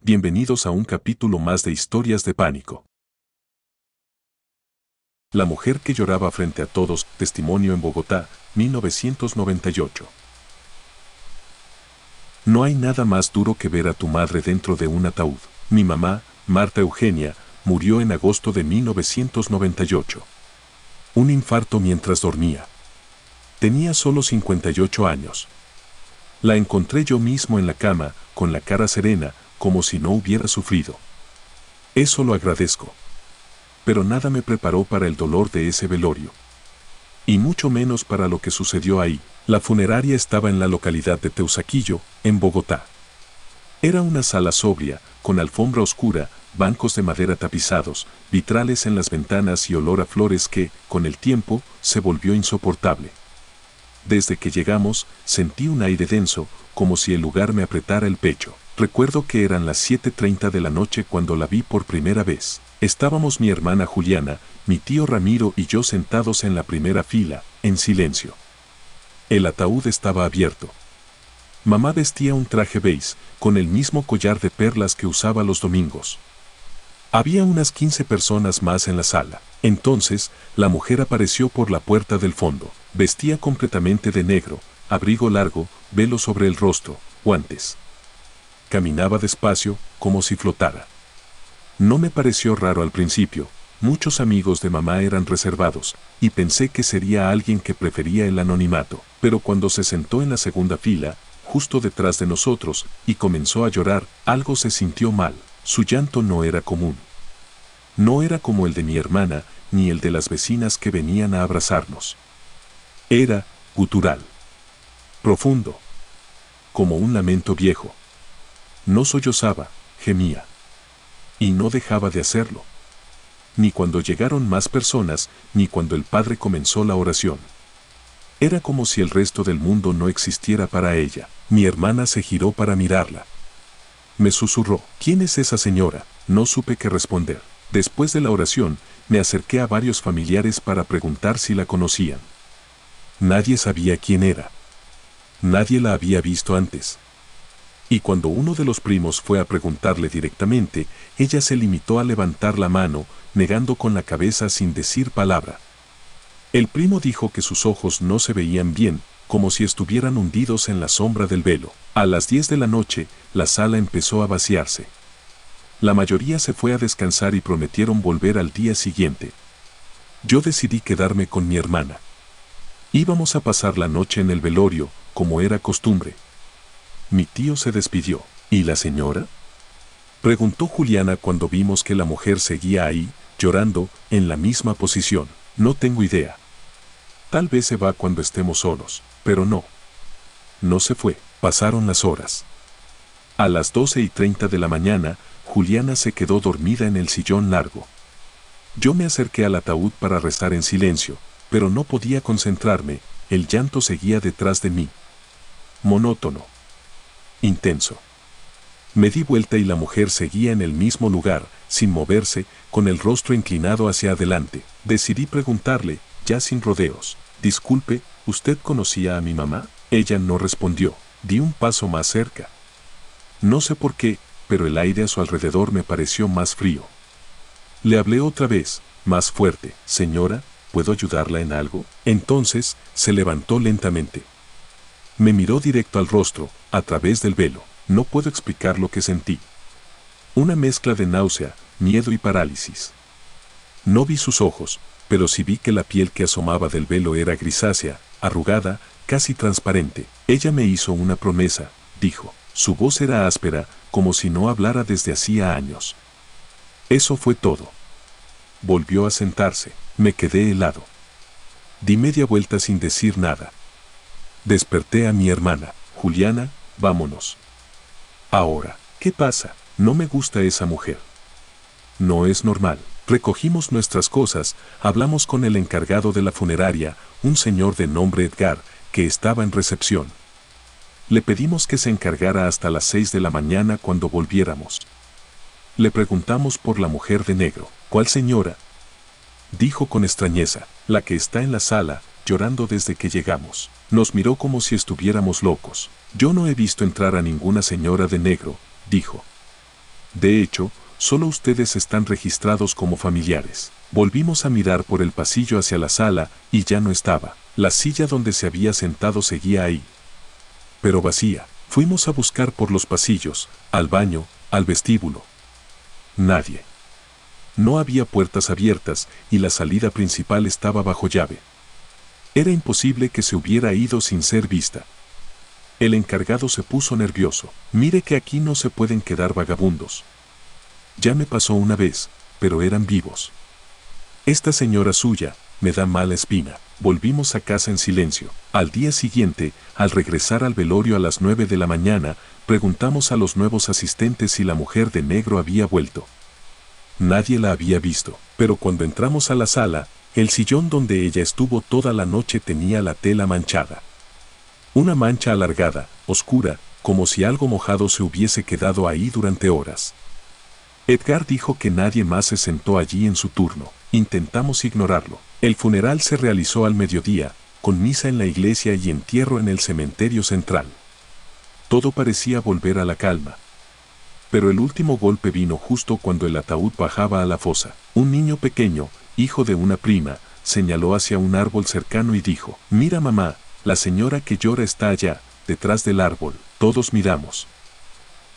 bienvenidos a un capítulo más de Historias de Pánico. La mujer que lloraba frente a todos, testimonio en Bogotá, 1998. No hay nada más duro que ver a tu madre dentro de un ataúd. Mi mamá, Marta Eugenia, murió en agosto de 1998. Un infarto mientras dormía. Tenía solo 58 años. La encontré yo mismo en la cama, con la cara serena, como si no hubiera sufrido. Eso lo agradezco. Pero nada me preparó para el dolor de ese velorio. Y mucho menos para lo que sucedió ahí. La funeraria estaba en la localidad de Teusaquillo, en Bogotá. Era una sala sobria, con alfombra oscura, bancos de madera tapizados, vitrales en las ventanas y olor a flores que, con el tiempo, se volvió insoportable. Desde que llegamos, sentí un aire denso, como si el lugar me apretara el pecho. Recuerdo que eran las 7:30 de la noche cuando la vi por primera vez. Estábamos mi hermana Juliana, mi tío Ramiro y yo sentados en la primera fila, en silencio. El ataúd estaba abierto. Mamá vestía un traje beige, con el mismo collar de perlas que usaba los domingos. Había unas 15 personas más en la sala. Entonces, la mujer apareció por la puerta del fondo. Vestía completamente de negro, abrigo largo, velo sobre el rostro, guantes. Caminaba despacio, como si flotara. No me pareció raro al principio. Muchos amigos de mamá eran reservados, y pensé que sería alguien que prefería el anonimato. Pero cuando se sentó en la segunda fila, justo detrás de nosotros, y comenzó a llorar, algo se sintió mal. Su llanto no era común. No era como el de mi hermana, ni el de las vecinas que venían a abrazarnos. Era gutural. Profundo. Como un lamento viejo. No sollozaba, gemía. Y no dejaba de hacerlo. Ni cuando llegaron más personas, ni cuando el padre comenzó la oración. Era como si el resto del mundo no existiera para ella. Mi hermana se giró para mirarla. Me susurró, ¿quién es esa señora? No supe qué responder. Después de la oración, me acerqué a varios familiares para preguntar si la conocían. Nadie sabía quién era. Nadie la había visto antes. Y cuando uno de los primos fue a preguntarle directamente, ella se limitó a levantar la mano, negando con la cabeza sin decir palabra. El primo dijo que sus ojos no se veían bien, como si estuvieran hundidos en la sombra del velo. A las 10 de la noche, la sala empezó a vaciarse. La mayoría se fue a descansar y prometieron volver al día siguiente. Yo decidí quedarme con mi hermana. Íbamos a pasar la noche en el velorio, como era costumbre. Mi tío se despidió. ¿Y la señora?, preguntó Juliana cuando vimos que la mujer seguía ahí, llorando, en la misma posición. No tengo idea. Tal vez se va cuando estemos solos, pero no. No se fue. Pasaron las horas. A las 12:30 de la mañana, Juliana se quedó dormida en el sillón largo. Yo me acerqué al ataúd para rezar en silencio, pero no podía concentrarme, el llanto seguía detrás de mí. Monótono. Intenso. Me di vuelta y la mujer seguía en el mismo lugar, sin moverse, con el rostro inclinado hacia adelante. Decidí preguntarle, ya sin rodeos, disculpe, ¿usted conocía a mi mamá? Ella no respondió. Di un paso más cerca. No sé por qué, pero el aire a su alrededor me pareció más frío. Le hablé otra vez, más fuerte. Señora, ¿puedo ayudarla en algo? Entonces, se levantó lentamente. Me miró directo al rostro, a través del velo. No puedo explicar lo que sentí. Una mezcla de náusea, miedo y parálisis. No vi sus ojos, pero sí vi que la piel que asomaba del velo era grisácea, arrugada, casi transparente. Ella me hizo una promesa, dijo. Su voz era áspera, como si no hablara desde hacía años. Eso fue todo. Volvió a sentarse. Me quedé helado. Di media vuelta sin decir nada. Desperté a mi hermana. Juliana, vámonos. Ahora, ¿qué pasa? No me gusta esa mujer. No es normal. Recogimos nuestras cosas, hablamos con el encargado de la funeraria, un señor de nombre Edgar, que estaba en recepción. Le pedimos que se encargara hasta las 6 de la mañana cuando volviéramos. Le preguntamos por la mujer de negro. ¿Cuál señora?, dijo con extrañeza. La que está en la sala, llorando desde que llegamos. Nos miró como si estuviéramos locos. Yo no he visto entrar a ninguna señora de negro, dijo. De hecho, solo ustedes están registrados como familiares. Volvimos a mirar por el pasillo hacia la sala y ya no estaba. La silla donde se había sentado seguía ahí, pero vacía. Fuimos a buscar por los pasillos, al baño, al vestíbulo. Nadie. No había puertas abiertas y la salida principal estaba bajo llave. Era imposible que se hubiera ido sin ser vista. El encargado se puso nervioso. Mire que aquí no se pueden quedar vagabundos. Ya me pasó una vez, pero eran vivos. Esta señora suya me da mala espina. Volvimos a casa en silencio. Al día siguiente, al regresar al velorio a las 9 de la mañana, preguntamos a los nuevos asistentes si la mujer de negro había vuelto. Nadie la había visto, pero cuando entramos a la sala, el sillón donde ella estuvo toda la noche tenía la tela manchada. Una mancha alargada, oscura, como si algo mojado se hubiese quedado ahí durante horas. Edgar dijo que nadie más se sentó allí en su turno. Intentamos ignorarlo. El funeral se realizó al mediodía, con misa en la iglesia y entierro en el cementerio central. Todo parecía volver a la calma. Pero el último golpe vino justo cuando el ataúd bajaba a la fosa. Un niño pequeño, hijo de una prima, señaló hacia un árbol cercano y dijo: «Mira, mamá, la señora que llora está allá, detrás del árbol». Todos miramos.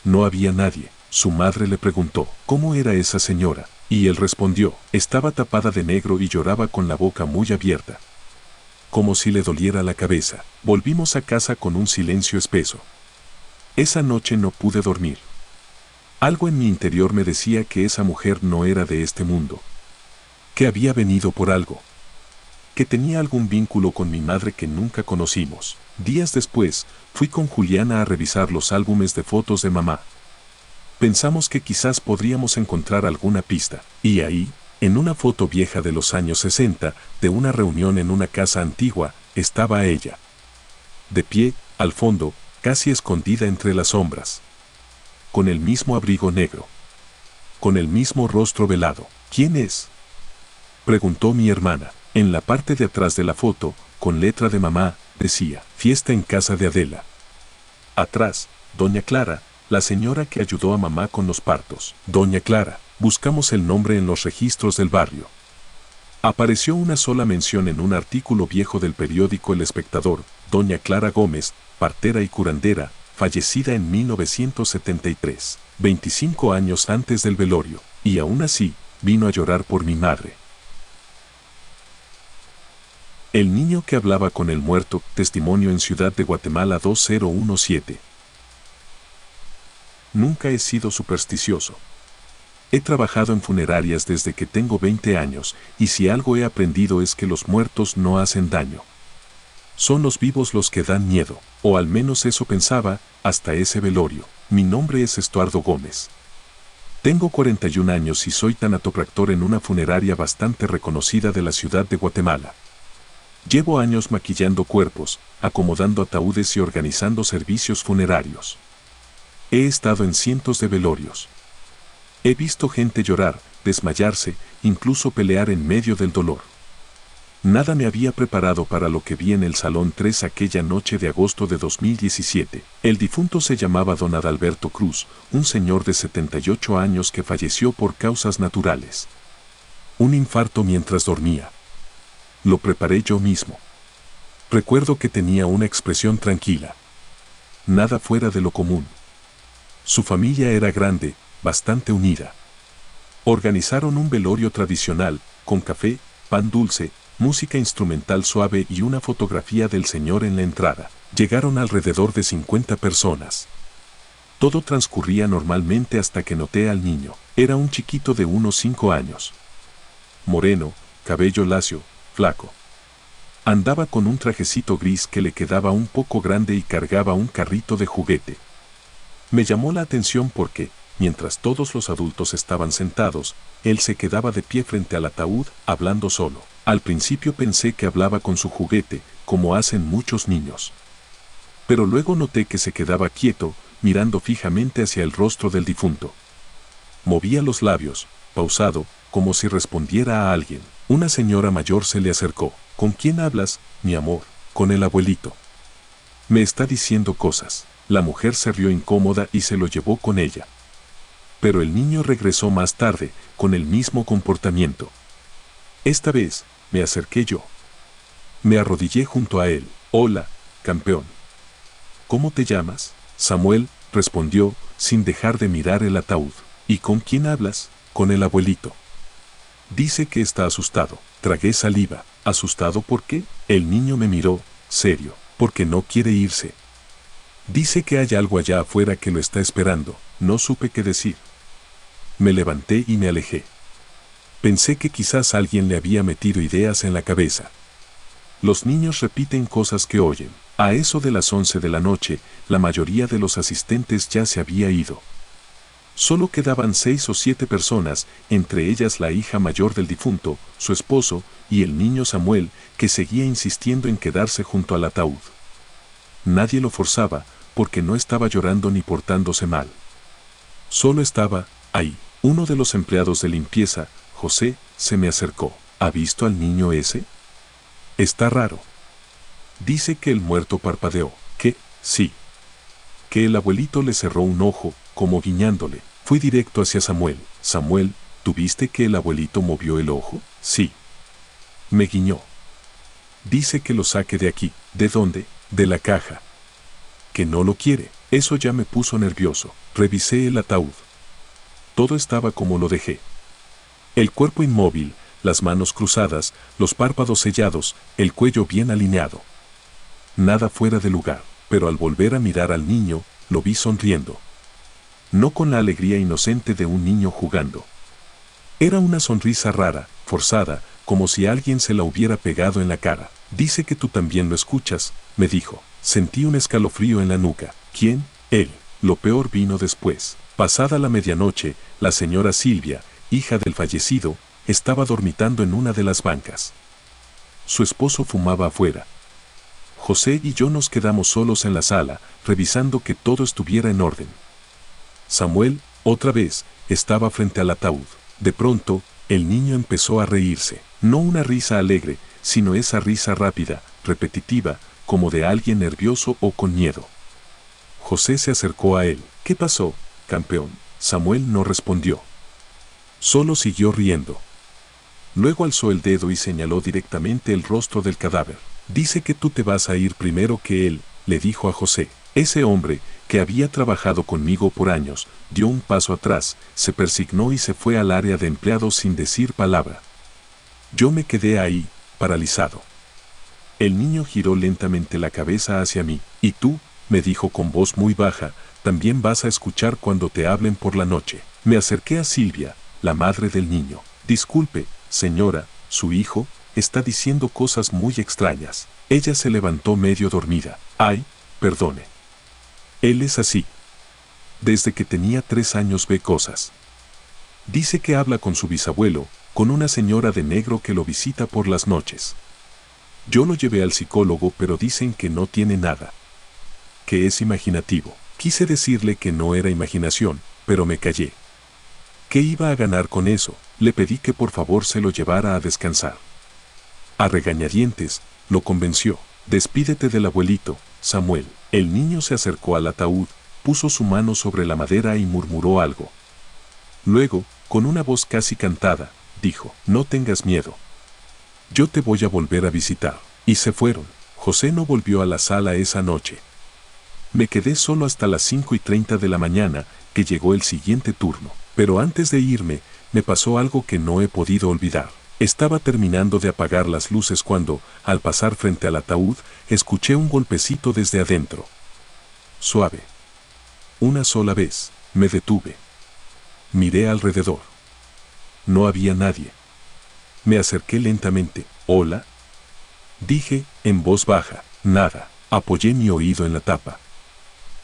No había nadie. Su madre le preguntó: «¿Cómo era esa señora?». Y él respondió: «Estaba tapada de negro y lloraba con la boca muy abierta, como si le doliera la cabeza». Volvimos a casa con un silencio espeso. Esa noche no pude dormir. Algo en mi interior me decía que esa mujer no era de este mundo, que había venido por algo, que tenía algún vínculo con mi madre que nunca conocimos. Días después, fui con Juliana a revisar los álbumes de fotos de mamá. Pensamos que quizás podríamos encontrar alguna pista, y ahí, en una foto vieja de los años 60, de una reunión en una casa antigua, estaba ella. De pie, al fondo, casi escondida entre las sombras. Con el mismo abrigo negro. Con el mismo rostro velado. «¿Quién es?», preguntó mi hermana. En la parte de atrás de la foto, con letra de mamá, decía: «Fiesta en casa de Adela». Atrás, doña Clara, la señora que ayudó a mamá con los partos. Doña Clara. Buscamos el nombre en los registros del barrio. Apareció una sola mención en un artículo viejo del periódico El Espectador: doña Clara Gómez, partera y curandera, fallecida en 1973, 25 años antes del velorio, y aún así, vino a llorar por mi madre. El niño que hablaba con el muerto, testimonio en Ciudad de Guatemala 2017. Nunca he sido supersticioso. He trabajado en funerarias desde que tengo 20 años, y si algo he aprendido es que los muertos no hacen daño. Son los vivos los que dan miedo, o al menos eso pensaba, hasta ese velorio. Mi nombre es Estuardo Gómez. Tengo 41 años y soy tanatopractor en una funeraria bastante reconocida de la ciudad de Guatemala. Llevo años maquillando cuerpos, acomodando ataúdes y organizando servicios funerarios. He estado en cientos de velorios. He visto gente llorar, desmayarse, incluso pelear en medio del dolor. Nada me había preparado para lo que vi en el Salón 3 aquella noche de agosto de 2017. El difunto se llamaba don Adalberto Cruz, un señor de 78 años que falleció por causas naturales. Un infarto mientras dormía. Lo preparé yo mismo. Recuerdo que tenía una expresión tranquila. Nada fuera de lo común. Su familia era grande, bastante unida. Organizaron un velorio tradicional, con café, pan dulce, música instrumental suave y una fotografía del señor en la entrada. Llegaron alrededor de 50 personas. Todo transcurría normalmente hasta que noté al niño. Era un chiquito de unos 5 años. Moreno, cabello lacio, flaco. Andaba con un trajecito gris que le quedaba un poco grande y cargaba un carrito de juguete. Me llamó la atención porque, mientras todos los adultos estaban sentados, él se quedaba de pie frente al ataúd, hablando solo. Al principio pensé que hablaba con su juguete, como hacen muchos niños. Pero luego noté que se quedaba quieto, mirando fijamente hacia el rostro del difunto. Movía los labios, pausado, como si respondiera a alguien. Una señora mayor se le acercó. «¿Con quién hablas, mi amor?». «Con el abuelito. Me está diciendo cosas». La mujer se rió incómoda y se lo llevó con ella. Pero el niño regresó más tarde, con el mismo comportamiento. Esta vez, me acerqué yo. Me arrodillé junto a él. Hola, campeón. ¿Cómo te llamas? Samuel, respondió, sin dejar de mirar el ataúd. ¿Y con quién hablas? Con el abuelito. Dice que está asustado. Tragué saliva. ¿Asustado por qué? El niño me miró, serio, porque no quiere irse. Dice que hay algo allá afuera que lo está esperando. No supe qué decir. Me levanté y me alejé. Pensé que quizás alguien le había metido ideas en la cabeza. Los niños repiten cosas que oyen. A eso de las 11 de la noche, la mayoría de los asistentes ya se había ido. Solo quedaban 6 o 7 personas, entre ellas la hija mayor del difunto, su esposo, y el niño Samuel, que seguía insistiendo en quedarse junto al ataúd. Nadie lo forzaba, porque no estaba llorando ni portándose mal. Solo estaba ahí. Uno de los empleados de limpieza, José, se me acercó. ¿Ha visto al niño ese? Está raro. Dice que el muerto parpadeó. ¿Qué? Sí. Que el abuelito le cerró un ojo, como guiñándole. Fui directo hacia Samuel. Samuel, ¿tú viste que el abuelito movió el ojo? Sí. Me guiñó. Dice que lo saque de aquí. ¿De dónde? De la caja. Que no lo quiere. Eso ya me puso nervioso. Revisé el ataúd. Todo estaba como lo dejé. El cuerpo inmóvil, las manos cruzadas, los párpados sellados, el cuello bien alineado. Nada fuera de lugar, pero al volver a mirar al niño, lo vi sonriendo. No con la alegría inocente de un niño jugando. Era una sonrisa rara, forzada, como si alguien se la hubiera pegado en la cara. Dice que tú también lo escuchas, me dijo. Sentí un escalofrío en la nuca. ¿Quién? Él. Lo peor vino después. Pasada la medianoche, la señora Silvia, hija del fallecido, estaba dormitando en una de las bancas. Su esposo fumaba afuera. José y yo nos quedamos solos en la sala, revisando que todo estuviera en orden. Samuel, otra vez, estaba frente al ataúd. De pronto, el niño empezó a reírse. No una risa alegre, sino esa risa rápida, repetitiva, como de alguien nervioso o con miedo. José se acercó a él. ¿Qué pasó, campeón? Samuel no respondió. Solo siguió riendo. Luego alzó el dedo y señaló directamente el rostro del cadáver. Dice que tú te vas a ir primero que él, le dijo a José. Ese hombre, que había trabajado conmigo por años, dio un paso atrás, se persignó y se fue al área de empleados sin decir palabra. Yo me quedé ahí, paralizado. El niño giró lentamente la cabeza hacia mí. ¿Y tú? Me dijo con voz muy baja, también vas a escuchar cuando te hablen por la noche. Me acerqué a Silvia, la madre del niño. Disculpe, señora, su hijo está diciendo cosas muy extrañas. Ella se levantó medio dormida. Ay, perdone. Él es así. Desde que tenía 3 años ve cosas. Dice que habla con su bisabuelo, con una señora de negro que lo visita por las noches. Yo lo llevé al psicólogo, pero dicen que no tiene nada. Que es imaginativo. Quise decirle que no era imaginación, pero me callé. ¿Qué iba a ganar con eso? Le pedí que por favor se lo llevara a descansar. A regañadientes, lo convenció. Despídete del abuelito, Samuel. El niño se acercó al ataúd, puso su mano sobre la madera y murmuró algo. Luego, con una voz casi cantada, dijo, no tengas miedo. Yo te voy a volver a visitar. Y se fueron. José no volvió a la sala esa noche. Me quedé solo hasta las 5:30 de la mañana, que llegó el siguiente turno. Pero antes de irme, me pasó algo que no he podido olvidar. Estaba terminando de apagar las luces cuando, al pasar frente al ataúd, escuché un golpecito desde adentro. Suave. Una sola vez, me detuve. Miré alrededor. No había nadie. Me acerqué lentamente. ¿Hola? Dije, en voz baja. Nada. Apoyé mi oído en la tapa.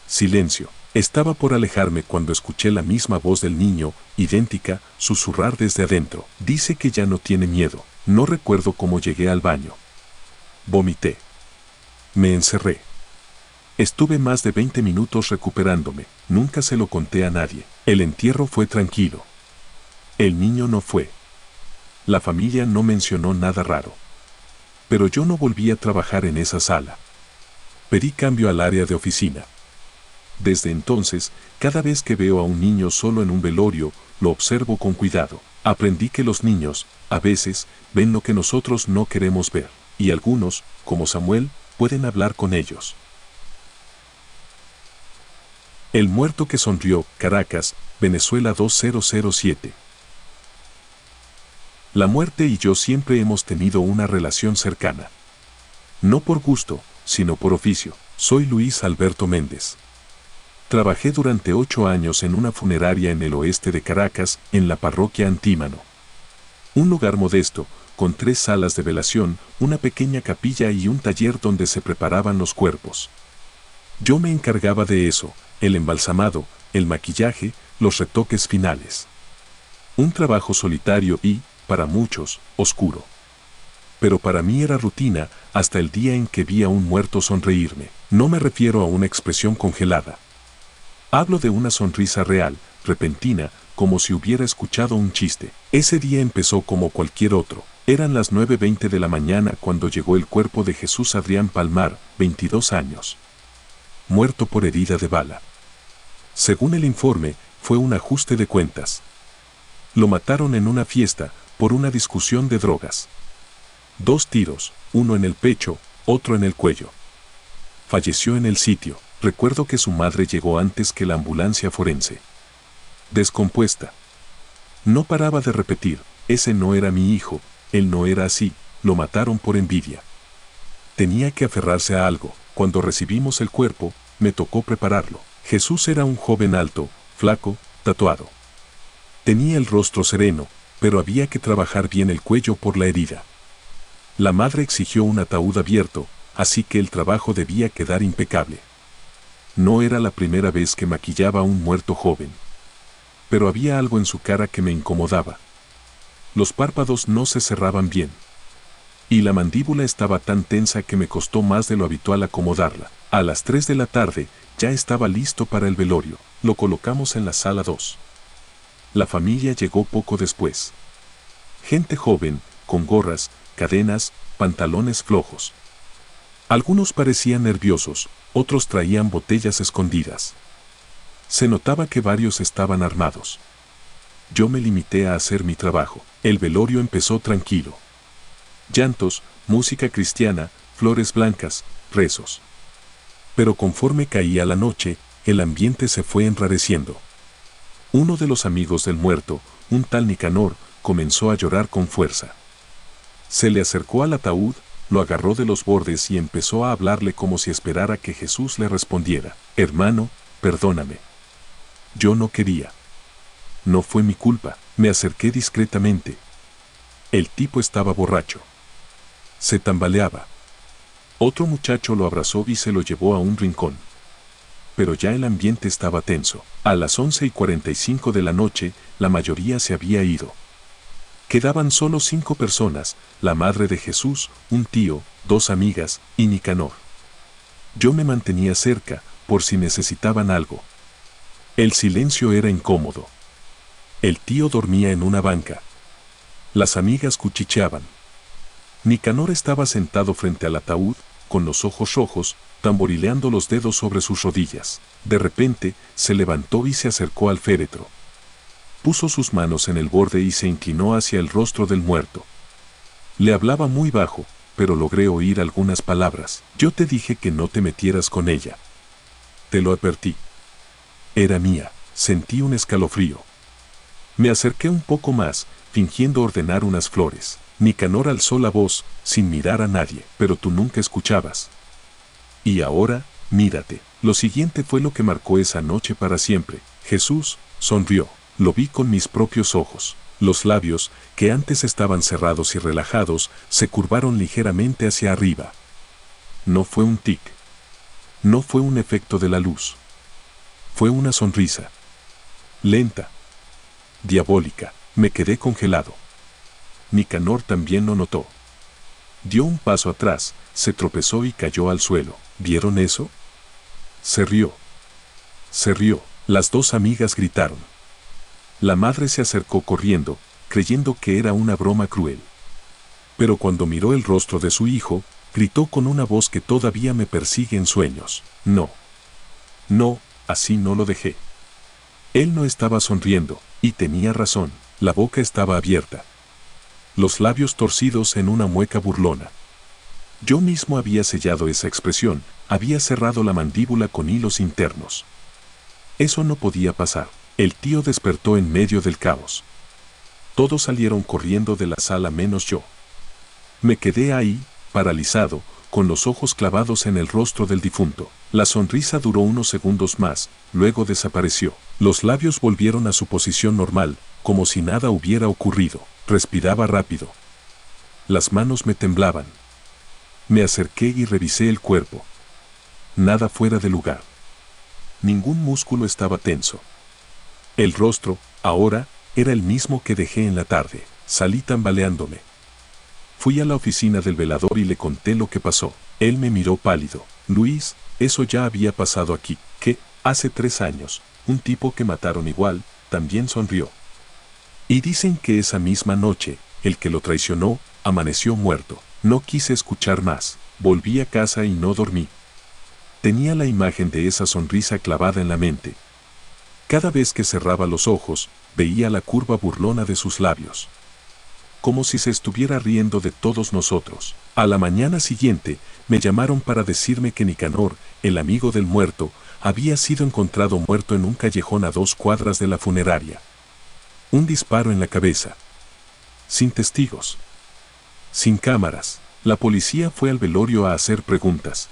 Silencio. Estaba por alejarme cuando escuché la misma voz del niño, idéntica, susurrar desde adentro. Dice que ya no tiene miedo. No recuerdo cómo llegué al baño. Vomité. Me encerré. Estuve más de 20 minutos recuperándome. Nunca se lo conté a nadie. El entierro fue tranquilo. El niño no fue. La familia no mencionó nada raro. Pero yo no volví a trabajar en esa sala. Pedí cambio al área de oficina. Desde entonces, cada vez que veo a un niño solo en un velorio, lo observo con cuidado. Aprendí que los niños, a veces, ven lo que nosotros no queremos ver, y algunos, como Samuel, pueden hablar con ellos. El muerto que sonrió, Caracas, Venezuela 2007. La muerte y yo siempre hemos tenido una relación cercana. No por gusto, sino por oficio. Soy Luis Alberto Méndez. Trabajé durante 8 años en una funeraria en el oeste de Caracas, en la parroquia Antímano. Un lugar modesto, con 3 salas de velación, una pequeña capilla y un taller donde se preparaban los cuerpos. Yo me encargaba de eso, el embalsamado, el maquillaje, los retoques finales. Un trabajo solitario y, para muchos, oscuro. Pero para mí era rutina, hasta el día en que vi a un muerto sonreírme. No me refiero a una expresión congelada. Hablo de una sonrisa real, repentina, como si hubiera escuchado un chiste. Ese día empezó como cualquier otro. Eran las 9:20 de la mañana cuando llegó el cuerpo de Jesús Adrián Palmar, 22 años. Muerto por herida de bala. Según el informe, fue un ajuste de cuentas. Lo mataron en una fiesta, por una discusión de drogas. 2 tiros, uno en el pecho, otro en el cuello. Falleció en el sitio. Recuerdo que su madre llegó antes que la ambulancia forense. Descompuesta. No paraba de repetir, ese no era mi hijo, él no era así, lo mataron por envidia. Tenía que aferrarse a algo. Cuando recibimos el cuerpo, me tocó prepararlo. Jesús era un joven alto, flaco, tatuado. Tenía el rostro sereno, pero había que trabajar bien el cuello por la herida. La madre exigió un ataúd abierto, así que el trabajo debía quedar impecable. No era la primera vez que maquillaba a un muerto joven. Pero había algo en su cara que me incomodaba. Los párpados no se cerraban bien. Y la mandíbula estaba tan tensa que me costó más de lo habitual acomodarla. A las 3 de la tarde, ya estaba listo para el velorio. Lo colocamos en la sala 2. La familia llegó poco después. Gente joven, con gorras, cadenas, pantalones flojos. Algunos parecían nerviosos, otros traían botellas escondidas. Se notaba que varios estaban armados. Yo me limité a hacer mi trabajo. El velorio empezó tranquilo. Llantos, música cristiana, flores blancas, rezos. Pero conforme caía la noche, el ambiente se fue enrareciendo. Uno de los amigos del muerto, un tal Nicanor, comenzó a llorar con fuerza. Se le acercó al ataúd, lo agarró de los bordes y empezó a hablarle como si esperara que Jesús le respondiera: hermano, perdóname. Yo no quería. No fue mi culpa. Me acerqué discretamente. El tipo estaba borracho. Se tambaleaba. Otro muchacho lo abrazó y se lo llevó a un rincón. Pero ya el ambiente estaba tenso. A las 11:45 de la noche, la mayoría se había ido. Quedaban solo 5 personas, la madre de Jesús, un tío, 2 amigas, y Nicanor. Yo me mantenía cerca, por si necesitaban algo. El silencio era incómodo. El tío dormía en una banca. Las amigas cuchicheaban. Nicanor estaba sentado frente al ataúd, con los ojos rojos, tamborileando los dedos sobre sus rodillas. De repente, se levantó y se acercó al féretro. Puso sus manos en el borde y se inclinó hacia el rostro del muerto. Le hablaba muy bajo, pero logré oír algunas palabras. Yo te dije que no te metieras con ella. Te lo advertí. Era mía. Sentí un escalofrío. Me acerqué un poco más, fingiendo ordenar unas flores. Nicanor alzó la voz, sin mirar a nadie. Pero tú nunca escuchabas. Y ahora, mírate. Lo siguiente fue lo que marcó esa noche para siempre. Jesús sonrió. Lo vi con mis propios ojos. Los labios, que antes estaban cerrados y relajados, se curvaron ligeramente hacia arriba. No fue un tic. No fue un efecto de la luz. Fue una sonrisa. Lenta. Diabólica. Me quedé congelado. Nicanor también lo notó. Dio un paso atrás, se tropezó y cayó al suelo. ¿Vieron eso? Se rió. Se rió. Las 2 amigas gritaron. La madre se acercó corriendo, creyendo que era una broma cruel. Pero cuando miró el rostro de su hijo, gritó con una voz que todavía me persigue en sueños: no. No, así no lo dejé. Él no estaba sonriendo, y tenía razón, la boca estaba abierta. Los labios torcidos en una mueca burlona. Yo mismo había sellado esa expresión, había cerrado la mandíbula con hilos internos. Eso no podía pasar. El tío despertó en medio del caos. Todos salieron corriendo de la sala menos yo. Me quedé ahí, paralizado, con los ojos clavados en el rostro del difunto. La sonrisa duró unos segundos más, luego desapareció. Los labios volvieron a su posición normal, como si nada hubiera ocurrido. Respiraba rápido. Las manos me temblaban. Me acerqué y revisé el cuerpo. Nada fuera de lugar. Ningún músculo estaba tenso. El rostro, ahora, era el mismo que dejé en la tarde. Salí tambaleándome. Fui a la oficina del velador y le conté lo que pasó. Él me miró pálido. Luis, eso ya había pasado aquí. ¿Qué? Hace 3 años, un tipo que mataron igual, también sonrió. Y dicen que esa misma noche, el que lo traicionó, amaneció muerto. No quise escuchar más. Volví a casa y no dormí. Tenía la imagen de esa sonrisa clavada en la mente. Cada vez que cerraba los ojos, veía la curva burlona de sus labios. Como si se estuviera riendo de todos nosotros. A la mañana siguiente, me llamaron para decirme que Nicanor, el amigo del muerto, había sido encontrado muerto en un callejón a 2 cuadras de la funeraria. Un disparo en la cabeza. Sin testigos. Sin cámaras. La policía fue al velorio a hacer preguntas.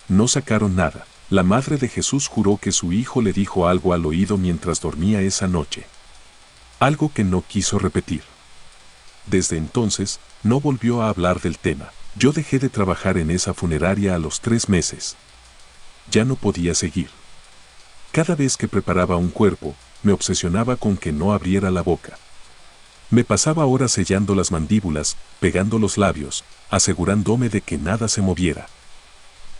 No sacaron nada. La madre de Jesús juró que su hijo le dijo algo al oído mientras dormía esa noche. Algo que no quiso repetir. Desde entonces, no volvió a hablar del tema. Yo dejé de trabajar en esa funeraria a los 3 meses. Ya no podía seguir. Cada vez que preparaba un cuerpo, me obsesionaba con que no abriera la boca. Me pasaba horas sellando las mandíbulas, pegando los labios, asegurándome de que nada se moviera.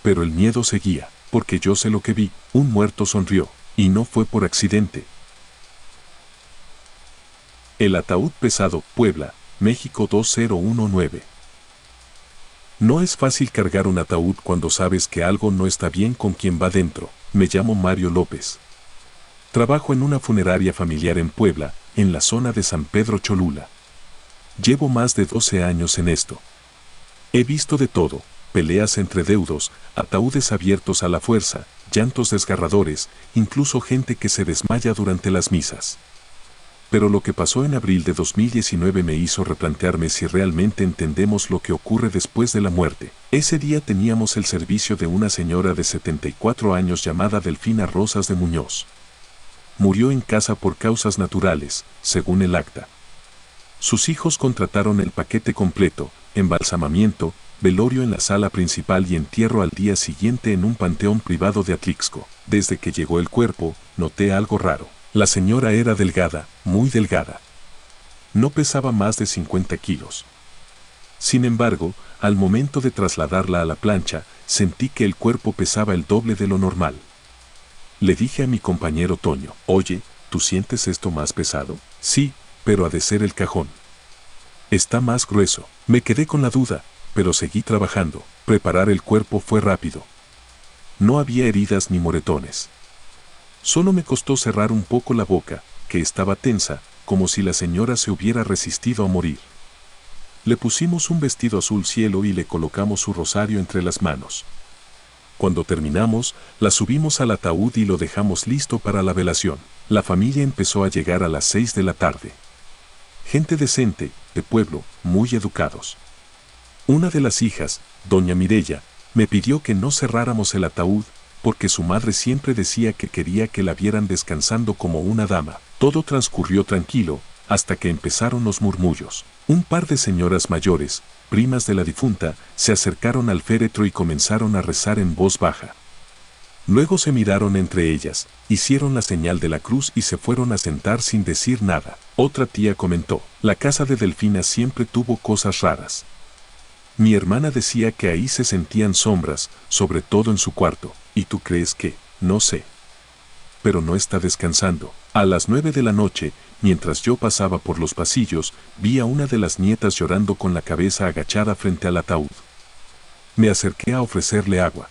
Pero el miedo seguía, porque yo sé lo que vi. Un muerto sonrió, y no fue por accidente. El ataúd pesado, Puebla, México 2019. No es fácil cargar un ataúd cuando sabes que algo no está bien con quien va dentro. Me llamo Mario López. Trabajo en una funeraria familiar en Puebla, en la zona de San Pedro Cholula. Llevo más de 12 años en esto. He visto de todo, peleas entre deudos, ataúdes abiertos a la fuerza, llantos desgarradores, incluso gente que se desmaya durante las misas. Pero lo que pasó en abril de 2019 me hizo replantearme si realmente entendemos lo que ocurre después de la muerte. Ese día teníamos el servicio de una señora de 74 años llamada Delfina Rosas de Muñoz. Murió en casa por causas naturales, según el acta. Sus hijos contrataron el paquete completo, embalsamamiento, velorio en la sala principal y entierro al día siguiente en un panteón privado de Atlixco. Desde que llegó el cuerpo, noté algo raro. La señora era delgada, muy delgada. No pesaba más de 50 kilos. Sin embargo, al momento de trasladarla a la plancha, sentí que el cuerpo pesaba el doble de lo normal. Le dije a mi compañero Toño, oye, ¿tú sientes esto más pesado? Sí, pero ha de ser el cajón. Está más grueso. Me quedé con la duda, pero seguí trabajando. Preparar el cuerpo fue rápido. No había heridas ni moretones. Solo me costó cerrar un poco la boca, que estaba tensa, como si la señora se hubiera resistido a morir. Le pusimos un vestido azul cielo y le colocamos su rosario entre las manos. Cuando terminamos, la subimos al ataúd y lo dejamos listo para la velación. La familia empezó a llegar a las 6 de la tarde. Gente decente, de pueblo, muy educados. Una de las hijas, doña Mireya, me pidió que no cerráramos el ataúd, porque su madre siempre decía que quería que la vieran descansando como una dama. Todo transcurrió tranquilo, hasta que empezaron los murmullos. Un par de señoras mayores, primas de la difunta, se acercaron al féretro y comenzaron a rezar en voz baja. Luego se miraron entre ellas, hicieron la señal de la cruz y se fueron a sentar sin decir nada. Otra tía comentó, la casa de Delfina siempre tuvo cosas raras. Mi hermana decía que ahí se sentían sombras, sobre todo en su cuarto. ¿Y tú crees que? No sé. Pero no está descansando. A las 9 de la noche, mientras yo pasaba por los pasillos, vi a una de las nietas llorando con la cabeza agachada frente al ataúd. Me acerqué a ofrecerle agua.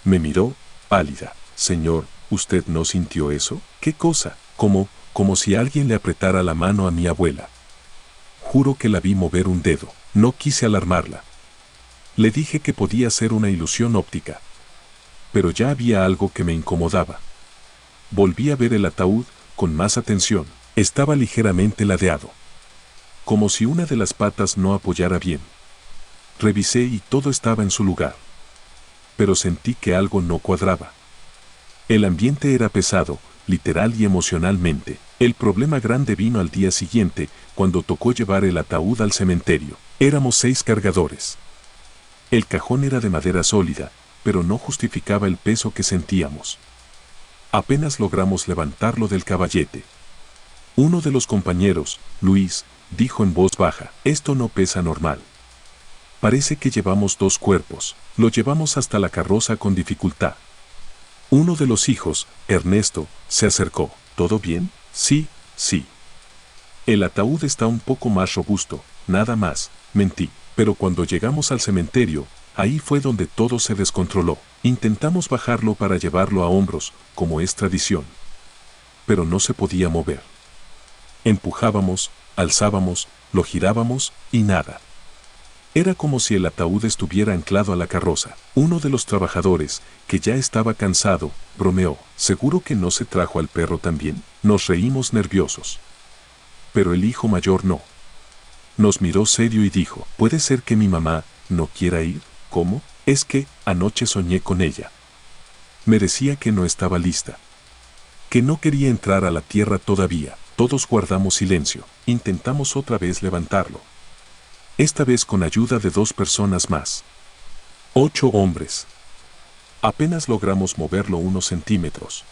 Me miró, pálida. Señor, ¿Usted no sintió eso? ¿Qué cosa? Como si alguien le apretara la mano a mi abuela. Juro que la vi mover un dedo. No quise alarmarla. Le dije que podía ser una ilusión óptica. Pero ya había algo que me incomodaba. Volví a ver el ataúd con más atención. Estaba ligeramente ladeado. Como si una de las patas no apoyara bien. Revisé y todo estaba en su lugar. Pero sentí que algo no cuadraba. El ambiente era pesado, literal y emocionalmente. El problema grande vino al día siguiente, cuando tocó llevar el ataúd al cementerio. Éramos 6 cargadores. El cajón era de madera sólida, pero no justificaba el peso que sentíamos. Apenas logramos levantarlo del caballete. Uno de los compañeros, Luis, dijo en voz baja: «Esto no pesa normal. Parece que llevamos 2 cuerpos». Lo llevamos hasta la carroza con dificultad. Uno de los hijos, Ernesto, se acercó. «¿Todo bien?» «Sí, sí. El ataúd está un poco más robusto, nada más», mentí. Pero cuando llegamos al cementerio, ahí fue donde todo se descontroló. Intentamos bajarlo para llevarlo a hombros, como es tradición. Pero no se podía mover. Empujábamos, alzábamos, lo girábamos, y nada. Era como si el ataúd estuviera anclado a la carroza. Uno de los trabajadores, que ya estaba cansado, bromeó: «¿Seguro que no se trajo al perro también?» Nos reímos nerviosos. Pero el hijo mayor no. Nos miró serio y dijo: «¿Puede ser que mi mamá no quiera ir?» «¿Cómo?» «Es que anoche soñé con ella. Me decía que no estaba lista. Que no quería entrar a la tierra todavía». Todos guardamos silencio. Intentamos otra vez levantarlo. Esta vez con ayuda de 2 personas más. 8 hombres. Apenas logramos moverlo unos centímetros.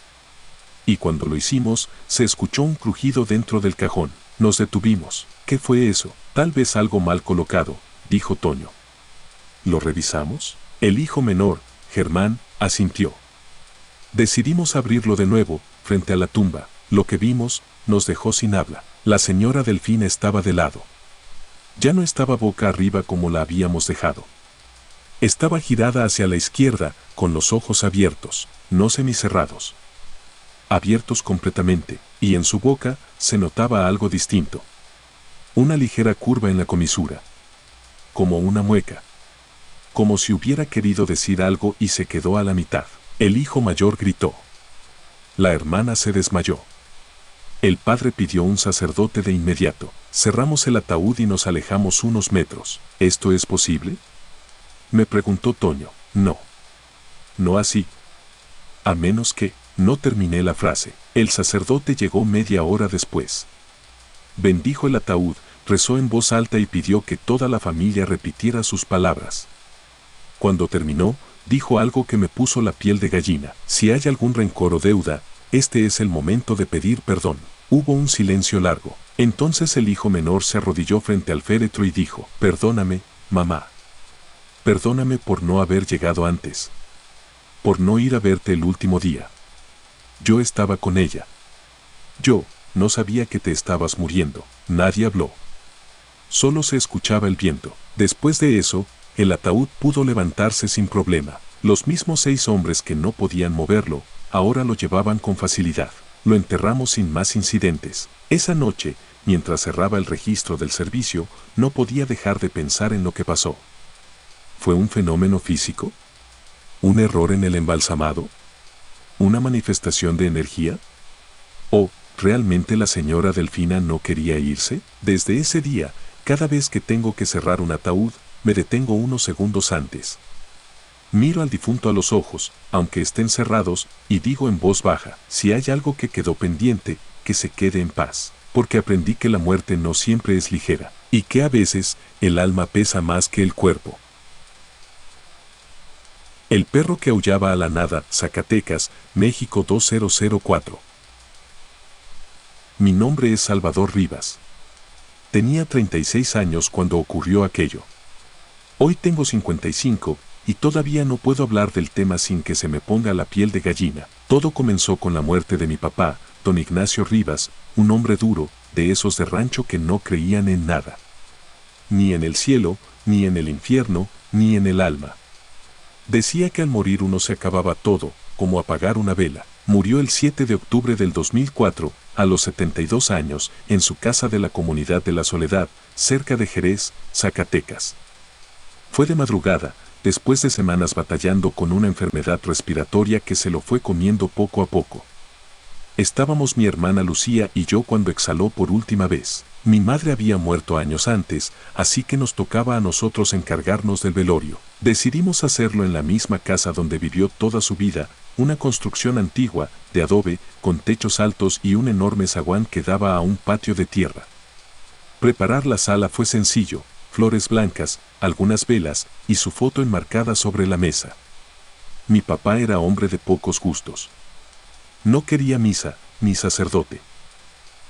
Y cuando lo hicimos, se escuchó un crujido dentro del cajón. Nos detuvimos. «¿Qué fue eso?» «Tal vez algo mal colocado», dijo Toño. «¿Lo revisamos?» El hijo menor, Germán, asintió. Decidimos abrirlo de nuevo, frente a la tumba. Lo que vimos nos dejó sin habla. La señora Delfina estaba de lado. Ya no estaba boca arriba como la habíamos dejado. Estaba girada hacia la izquierda, con los ojos abiertos, no semicerrados. Abiertos completamente, y en su boca se notaba algo distinto. Una ligera curva en la comisura. Como una mueca. Como si hubiera querido decir algo y se quedó a la mitad. El hijo mayor gritó. La hermana se desmayó. El padre pidió un sacerdote de inmediato. Cerramos el ataúd y nos alejamos unos metros. ¿Esto es posible?, me preguntó Toño. No. No así. A menos que... No terminé la frase. El sacerdote llegó media hora después. Bendijo el ataúd, rezó en voz alta y pidió que toda la familia repitiera sus palabras. Cuando terminó, dijo algo que me puso la piel de gallina. Si hay algún rencor o deuda, este es el momento de pedir perdón. Hubo un silencio largo. Entonces el hijo menor se arrodilló frente al féretro y dijo: «Perdóname, mamá. Perdóname por no haber llegado antes. Por no ir a verte el último día. Yo estaba con ella. Yo no sabía que te estabas muriendo». Nadie habló. Solo se escuchaba el viento. Después de eso, el ataúd pudo levantarse sin problema. Los mismos 6 hombres que no podían moverlo, ahora lo llevaban con facilidad. Lo enterramos sin más incidentes. Esa noche, mientras cerraba el registro del servicio, no podía dejar de pensar en lo que pasó. ¿Fue un fenómeno físico? ¿Un error en el embalsamado? ¿Una manifestación de energía? ¿O realmente la señora Delfina no quería irse? Desde ese día, cada vez que tengo que cerrar un ataúd, me detengo unos segundos antes. Miro al difunto a los ojos, aunque estén cerrados, y digo en voz baja: si hay algo que quedó pendiente, que se quede en paz. Porque aprendí que la muerte no siempre es ligera, y que a veces, el alma pesa más que el cuerpo. El perro que aullaba a la nada, Zacatecas, México 2004. Mi nombre es Salvador Rivas. Tenía 36 años cuando ocurrió aquello. Hoy tengo 55, y todavía no puedo hablar del tema sin que se me ponga la piel de gallina. Todo comenzó con la muerte de mi papá, don Ignacio Rivas, un hombre duro, de esos de rancho que no creían en nada. Ni en el cielo, ni en el infierno, ni en el alma. Decía que al morir uno se acababa todo, como apagar una vela. Murió el 7 de octubre del 2004, a los 72 años, en su casa de la comunidad de La Soledad, cerca de Jerez, Zacatecas. Fue de madrugada, después de semanas batallando con una enfermedad respiratoria que se lo fue comiendo poco a poco. Estábamos mi hermana Lucía y yo cuando exhaló por última vez. Mi madre había muerto años antes, así que nos tocaba a nosotros encargarnos del velorio. Decidimos hacerlo en la misma casa donde vivió toda su vida, una construcción antigua, de adobe, con techos altos y un enorme zaguán que daba a un patio de tierra. Preparar la sala fue sencillo, flores blancas, algunas velas, y su foto enmarcada sobre la mesa. Mi papá era hombre de pocos gustos. No quería misa, ni sacerdote.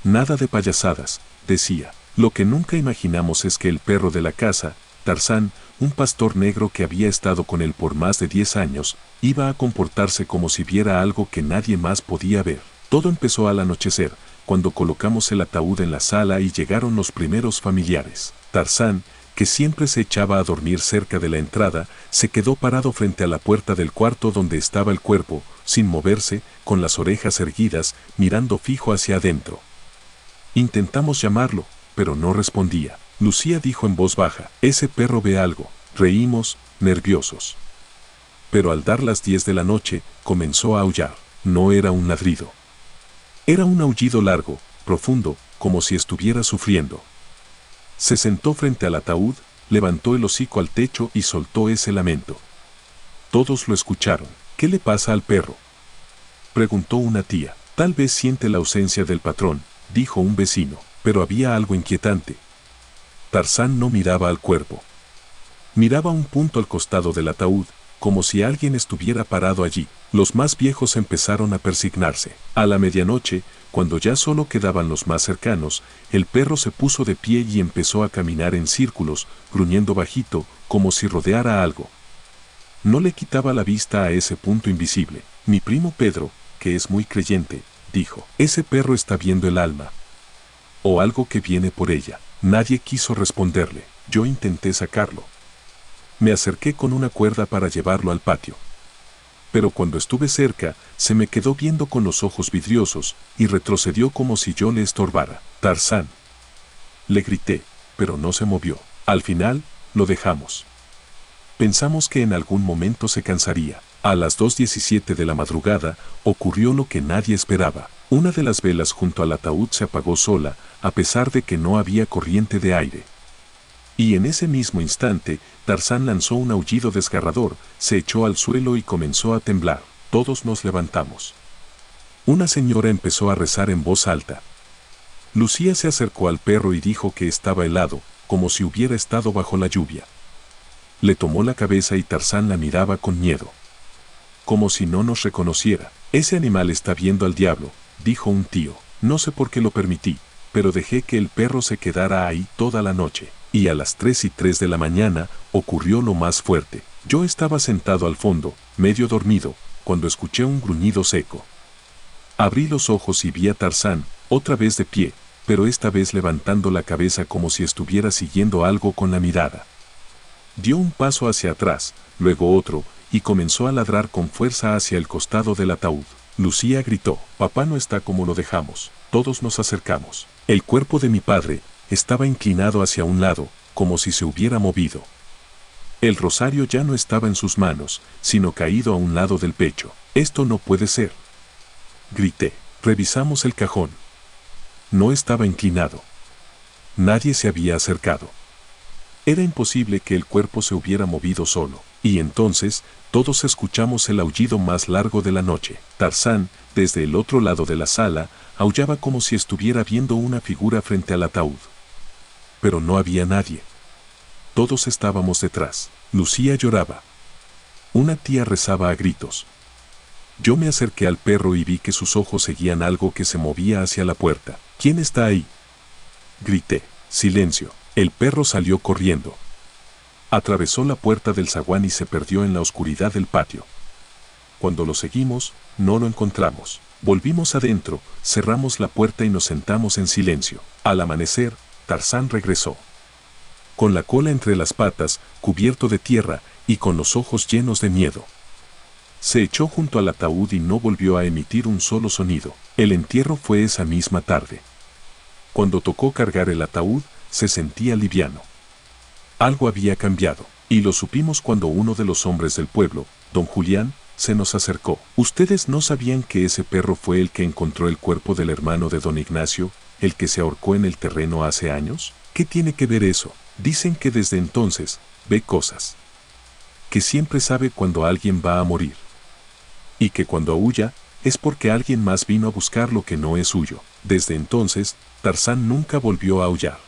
Nada de payasadas, decía. Lo que nunca imaginamos es que el perro de la casa, Tarzán, un pastor negro que había estado con él por más de 10 años, iba a comportarse como si viera algo que nadie más podía ver. Todo empezó al anochecer, cuando colocamos el ataúd en la sala y llegaron los primeros familiares. Tarzán, que siempre se echaba a dormir cerca de la entrada, se quedó parado frente a la puerta del cuarto donde estaba el cuerpo, sin moverse, con las orejas erguidas, mirando fijo hacia adentro. Intentamos llamarlo, pero no respondía. Lucía dijo en voz baja, «Ese perro ve algo». Reímos, nerviosos. Pero al dar las 10 de la noche, comenzó a aullar. No era un ladrido. Era un aullido largo, profundo, como si estuviera sufriendo. Se sentó frente al ataúd, levantó el hocico al techo y soltó ese lamento. Todos lo escucharon. «¿Qué le pasa al perro?», preguntó una tía. «Tal vez siente la ausencia del patrón», dijo un vecino, pero había algo inquietante. Tarzán no miraba al cuerpo. Miraba un punto al costado del ataúd, como si alguien estuviera parado allí. Los más viejos empezaron a persignarse. A la medianoche, cuando ya solo quedaban los más cercanos, el perro se puso de pie y empezó a caminar en círculos, gruñendo bajito, como si rodeara algo. No le quitaba la vista a ese punto invisible. Mi primo Pedro, que es muy creyente, dijo, «Ese perro está viendo el alma. O algo que viene por ella». Nadie quiso responderle. Yo intenté sacarlo. Me acerqué con una cuerda para llevarlo al patio. Pero cuando estuve cerca, se me quedó viendo con los ojos vidriosos, y retrocedió como si yo le estorbara. «Tarzán», le grité, pero no se movió. Al final, lo dejamos. Pensamos que en algún momento se cansaría. A las 2:17 de la madrugada, ocurrió lo que nadie esperaba. Una de las velas junto al ataúd se apagó sola, a pesar de que no había corriente de aire. Y en ese mismo instante, Tarzán lanzó un aullido desgarrador, se echó al suelo y comenzó a temblar. Todos nos levantamos. Una señora empezó a rezar en voz alta. Lucía se acercó al perro y dijo que estaba helado, como si hubiera estado bajo la lluvia. Le tomó la cabeza y Tarzán la miraba con miedo. Como si no nos reconociera. «Ese animal está viendo al diablo», dijo un tío. No sé por qué lo permití, pero dejé que el perro se quedara ahí toda la noche. Y a las 3:03 de la mañana, ocurrió lo más fuerte. Yo estaba sentado al fondo, medio dormido, cuando escuché un gruñido seco. Abrí los ojos y vi a Tarzán, otra vez de pie, pero esta vez levantando la cabeza como si estuviera siguiendo algo con la mirada. Dio un paso hacia atrás, luego otro, y comenzó a ladrar con fuerza hacia el costado del ataúd. Lucía gritó, «Papá no está como lo dejamos». Todos nos acercamos. El cuerpo de mi padre estaba inclinado hacia un lado, como si se hubiera movido. El rosario ya no estaba en sus manos, sino caído a un lado del pecho. «Esto no puede ser», grité. Revisamos el cajón. No estaba inclinado. Nadie se había acercado. Era imposible que el cuerpo se hubiera movido solo. Y entonces, todos escuchamos el aullido más largo de la noche. Tarzán, desde el otro lado de la sala, aullaba como si estuviera viendo una figura frente al ataúd. Pero no había nadie. Todos estábamos detrás. Lucía lloraba. Una tía rezaba a gritos. Yo me acerqué al perro y vi que sus ojos seguían algo que se movía hacia la puerta. «¿Quién está ahí?», grité. Silencio. El perro salió corriendo. Atravesó la puerta del zaguán y se perdió en la oscuridad del patio. Cuando lo seguimos, no lo encontramos. Volvimos adentro, cerramos la puerta y nos sentamos en silencio. Al amanecer, Tarzán regresó. Con la cola entre las patas, cubierto de tierra, y con los ojos llenos de miedo. Se echó junto al ataúd y no volvió a emitir un solo sonido. El entierro fue esa misma tarde. Cuando tocó cargar el ataúd, se sentía liviano. Algo había cambiado, y lo supimos cuando uno de los hombres del pueblo, don Julián, se nos acercó. ¿Ustedes no sabían que ese perro fue el que encontró el cuerpo del hermano de don Ignacio, el que se ahorcó en el terreno hace años? ¿Qué tiene que ver eso? Dicen que desde entonces, ve cosas. Que siempre sabe cuando alguien va a morir. Y que cuando aúlla, es porque alguien más vino a buscar lo que no es suyo. Desde entonces, Tarzán nunca volvió a aullar.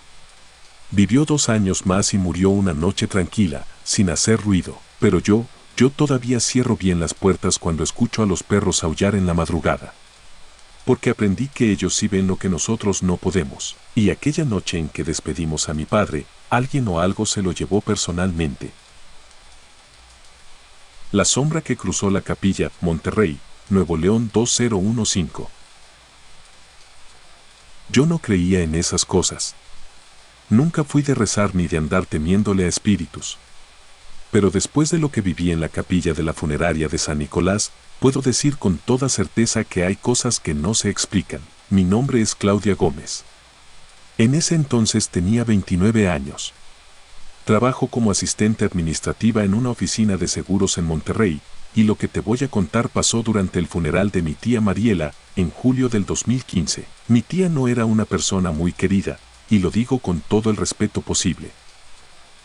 Vivió 2 años más y murió una noche tranquila, sin hacer ruido. Pero yo todavía cierro bien las puertas cuando escucho a los perros aullar en la madrugada. Porque aprendí que ellos sí ven lo que nosotros no podemos. Y aquella noche en que despedimos a mi padre, alguien o algo se lo llevó personalmente. La sombra que cruzó la capilla, Monterrey, Nuevo León 2015. Yo no creía en esas cosas. Nunca fui de rezar ni de andar temiéndole a espíritus. Pero después de lo que viví en la capilla de la funeraria de San Nicolás, puedo decir con toda certeza que hay cosas que no se explican. Mi nombre es Claudia Gómez. En ese entonces tenía 29 años. Trabajo como asistente administrativa en una oficina de seguros en Monterrey, y lo que te voy a contar pasó durante el funeral de mi tía Mariela, en julio del 2015. Mi tía no era una persona muy querida, y lo digo con todo el respeto posible.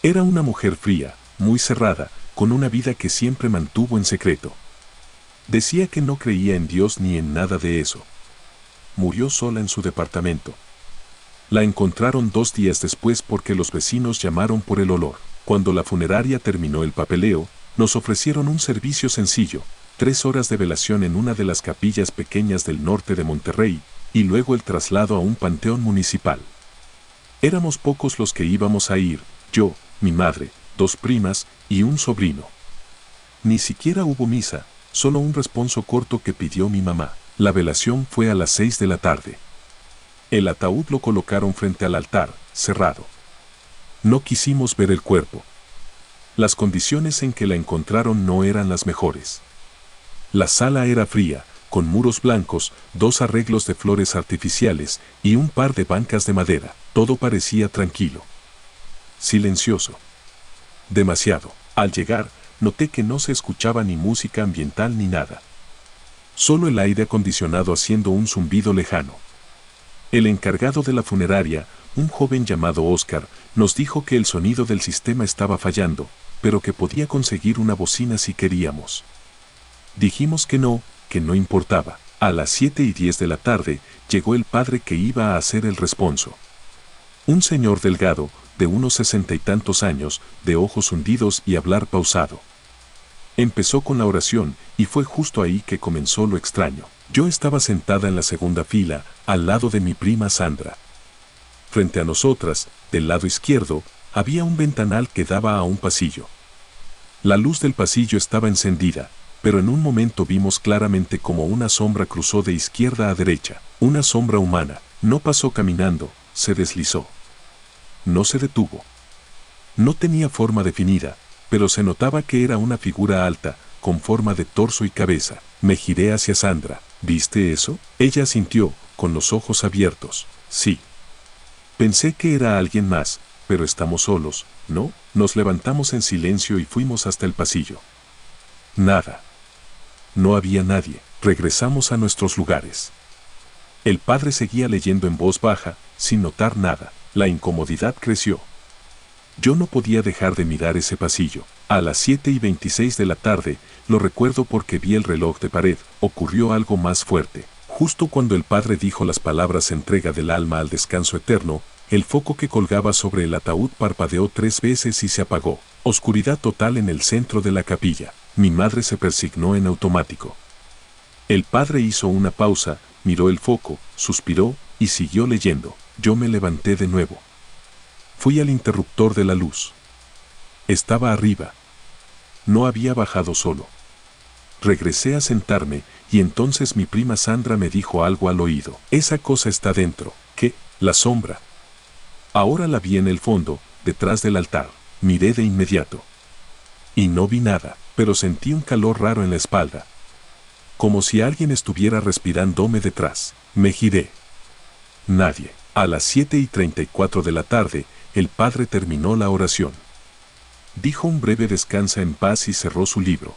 Era una mujer fría, muy cerrada, con una vida que siempre mantuvo en secreto. Decía que no creía en Dios ni en nada de eso. Murió sola en su departamento. La encontraron 2 días después porque los vecinos llamaron por el olor. Cuando la funeraria terminó el papeleo, nos ofrecieron un servicio sencillo, 3 horas de velación en una de las capillas pequeñas del norte de Monterrey, y luego el traslado a un panteón municipal. Éramos pocos los que íbamos a ir, yo, mi madre, 2 primas y un sobrino. Ni siquiera hubo misa, solo un responso corto que pidió mi mamá. La velación fue a las 6 de la tarde. El ataúd lo colocaron frente al altar, cerrado. No quisimos ver el cuerpo. Las condiciones en que la encontraron no eran las mejores. La sala era fría, con muros blancos, 2 arreglos de flores artificiales y un par de bancas de madera. Todo parecía tranquilo. Silencioso. Demasiado. Al llegar, noté que no se escuchaba ni música ambiental ni nada. Solo el aire acondicionado haciendo un zumbido lejano. El encargado de la funeraria, un joven llamado Oscar, nos dijo que el sonido del sistema estaba fallando, pero que podía conseguir una bocina si queríamos. Dijimos que no importaba. A las 7:10 de la tarde, llegó el padre que iba a hacer el responso. Un señor delgado, de unos 60 y tantos años, de ojos hundidos y hablar pausado. Empezó con la oración, y fue justo ahí que comenzó lo extraño. Yo estaba sentada en la segunda fila, al lado de mi prima Sandra. Frente a nosotras, del lado izquierdo, había un ventanal que daba a un pasillo. La luz del pasillo estaba encendida, pero en un momento vimos claramente como una sombra cruzó de izquierda a derecha. Una sombra humana, no pasó caminando, se deslizó. No se detuvo. No tenía forma definida, pero se notaba que era una figura alta, con forma de torso y cabeza. Me giré hacia Sandra. ¿Viste eso? Ella asintió, con los ojos abiertos. Sí. Pensé que era alguien más, pero estamos solos, ¿no? Nos levantamos en silencio y fuimos hasta el pasillo. Nada. No había nadie. Regresamos a nuestros lugares. El padre seguía leyendo en voz baja, sin notar nada. La incomodidad creció. Yo no podía dejar de mirar ese pasillo. A las 7:26 de la tarde, lo recuerdo porque vi el reloj de pared, ocurrió algo más fuerte. Justo cuando el padre dijo las palabras entrega del alma al descanso eterno, el foco que colgaba sobre el ataúd parpadeó 3 veces y se apagó. Oscuridad total en el centro de la capilla. Mi madre se persignó en automático. El padre hizo una pausa, miró el foco, suspiró y siguió leyendo. Yo me levanté de nuevo. Fui al interruptor de la luz. Estaba arriba. No había bajado solo. Regresé a sentarme, y entonces mi prima Sandra me dijo algo al oído. Esa cosa está dentro. ¿Qué? La sombra. Ahora la vi en el fondo, detrás del altar. Miré de inmediato. Y no vi nada. pero sentí un calor raro en la espalda, como si alguien estuviera respirándome detrás. Me giré. Nadie. A las 7:34 de la tarde, el padre terminó la oración. Dijo un breve descansa en paz y cerró su libro.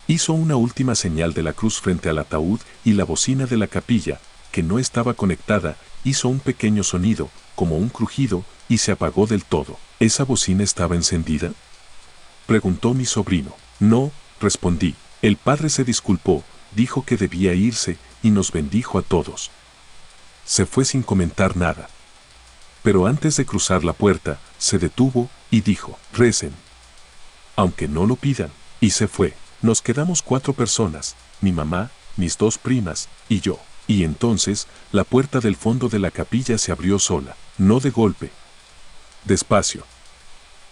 Hizo una última señal de la cruz frente al ataúd y la bocina de la capilla, que no estaba conectada, hizo un pequeño sonido, como un crujido, y se apagó del todo. ¿Esa bocina estaba encendida?, preguntó mi sobrino. No, respondí. El padre se disculpó, dijo que debía irse y nos bendijo a todos. Se fue sin comentar nada. Pero antes de cruzar la puerta, se detuvo y dijo: recen, aunque no lo pidan, y se fue. Nos quedamos 4 personas, mi mamá, mis 2 primas y yo. Y entonces, la puerta del fondo de la capilla se abrió sola, no de golpe. Despacio.